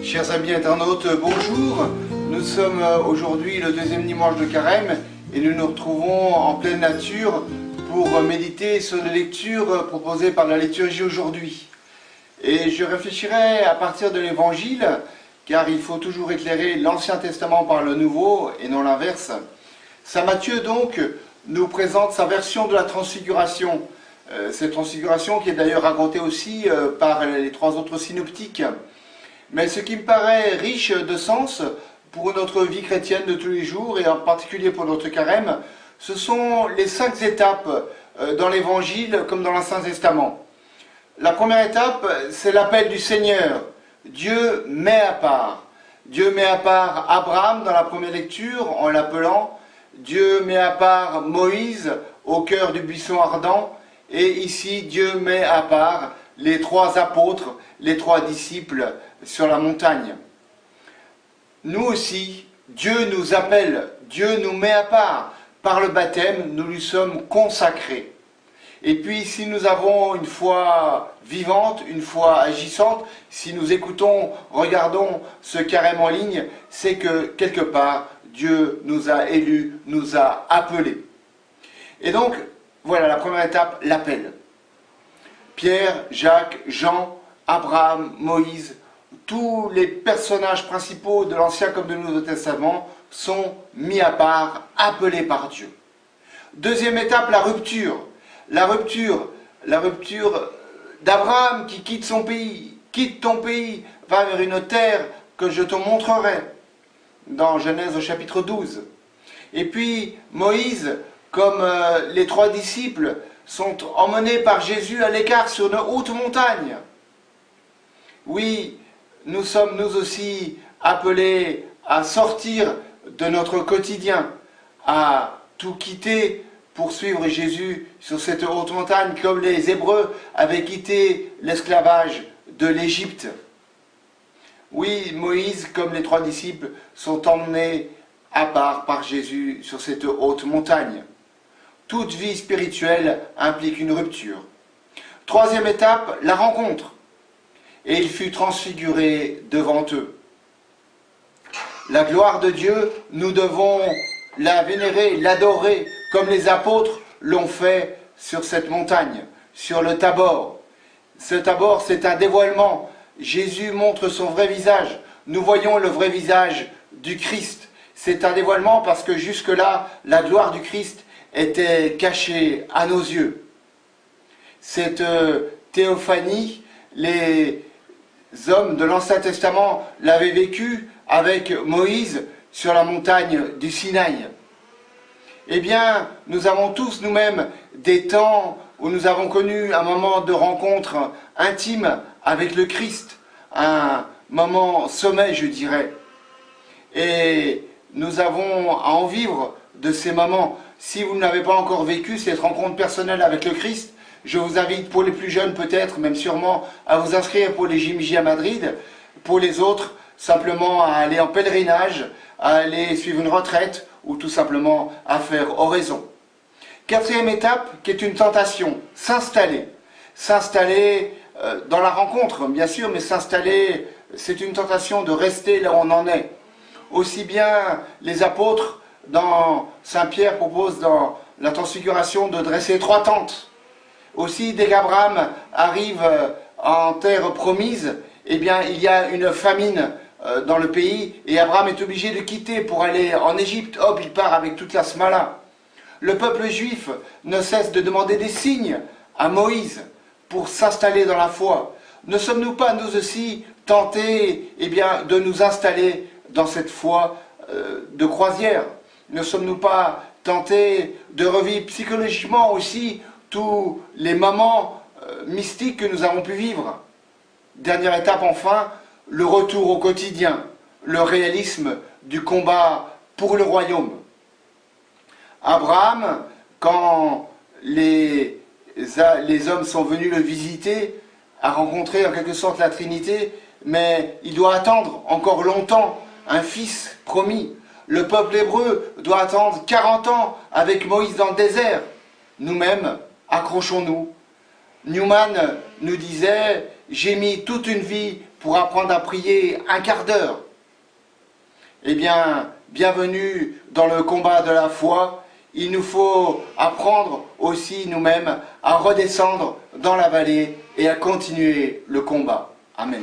Chers amis internautes, bonjour. Nous sommes aujourd'hui le deuxième dimanche de Carême et nous nous retrouvons en pleine nature pour méditer sur les lectures proposées par la liturgie aujourd'hui. Et je réfléchirai à partir de l'Évangile, car il faut toujours éclairer l'Ancien Testament par le Nouveau et non l'inverse. Saint Matthieu donc nous présente sa version de la Transfiguration. Cette Transfiguration qui est d'ailleurs racontée aussi par les trois autres synoptiques. Mais ce qui me paraît riche de sens pour notre vie chrétienne de tous les jours, et en particulier pour notre carême, ce sont les 5 étapes dans l'Évangile comme dans l'Ancien Testament. La première étape, c'est l'appel du Seigneur. Dieu met à part. Dieu met à part Abraham dans la première lecture en l'appelant. Dieu met à part Moïse au cœur du buisson ardent. Et ici, Dieu met à part les 3 apôtres, les 3 disciples sur la montagne. Nous aussi, Dieu nous appelle, Dieu nous met à part. Par le baptême, nous lui sommes consacrés. Et puis, si nous avons une foi vivante, une foi agissante, si nous écoutons, regardons ce carême en ligne, c'est que, quelque part, Dieu nous a élus, nous a appelés. Et donc, voilà la première étape, l'appel. Pierre, Jacques, Jean, Abraham, Moïse, tous les personnages principaux de l'Ancien comme de Nouveau Testament sont mis à part, appelés par Dieu. Deuxième étape, la rupture. La rupture d'Abraham qui quitte son pays, quitte ton pays, va vers une terre que je te montrerai, dans Genèse au chapitre 12. Et puis Moïse, comme les 3 disciples, sont emmenés par Jésus à l'écart sur une haute montagne. Oui, nous sommes nous aussi appelés à sortir de notre quotidien, à tout quitter pour suivre Jésus sur cette haute montagne, comme les Hébreux avaient quitté l'esclavage de l'Égypte. Oui, Moïse, comme les 3 disciples, sont emmenés à part par Jésus sur cette haute montagne. Toute vie spirituelle implique une rupture. Troisième étape, la rencontre. Et il fut transfiguré devant eux. La gloire de Dieu, nous devons la vénérer, l'adorer, comme les apôtres l'ont fait sur cette montagne, sur le Tabor. Ce Tabor, c'est un dévoilement. Jésus montre son vrai visage. Nous voyons le vrai visage du Christ. C'est un dévoilement parce que jusque-là, la gloire du Christ était cachée à nos yeux. Cette théophanie, les hommes de l'Ancien Testament l'avaient vécue avec Moïse sur la montagne du Sinaï. Eh bien, nous avons tous nous-mêmes des temps où nous avons connu un moment de rencontre intime avec le Christ, un moment sommet, je dirais. Et nous avons à en vivre de ces moments. Si vous ne l'avez pas encore vécu, cette rencontre personnelle avec le Christ, je vous invite, pour les plus jeunes peut-être, même sûrement, à vous inscrire pour les JMJ à Madrid. Pour les autres, simplement à aller en pèlerinage, à aller suivre une retraite, ou tout simplement à faire oraison. Quatrième étape, qui est une tentation, s'installer. S'installer dans la rencontre, bien sûr, mais s'installer, c'est une tentation de rester là où on en est. Aussi bien les apôtres, dans Saint Pierre propose dans la Transfiguration de dresser 3 tentes. Aussi, dès qu'Abraham arrive en terre promise, eh bien, il y a une famine dans le pays, et Abraham est obligé de quitter pour aller en Égypte. Hop, il part avec toute la smala. Le peuple juif ne cesse de demander des signes à Moïse pour s'installer dans la foi. Ne sommes-nous pas, nous aussi, tentés de nous installer dans cette foi de croisière? Ne sommes-nous pas tentés de revivre psychologiquement aussi tous les moments mystiques que nous avons pu vivre? Dernière étape enfin, le retour au quotidien, le réalisme du combat pour le royaume. Abraham, quand les hommes sont venus le visiter, a rencontré en quelque sorte la Trinité, mais il doit attendre encore longtemps un fils promis. Le peuple hébreu doit attendre 40 ans avec Moïse dans le désert. Nous-mêmes, accrochons-nous. Newman nous disait « J'ai mis toute une vie pour apprendre à prier un quart d'heure ». Eh bien, bienvenue dans le combat de la foi. Il nous faut apprendre aussi nous-mêmes à redescendre dans la vallée et à continuer le combat. Amen.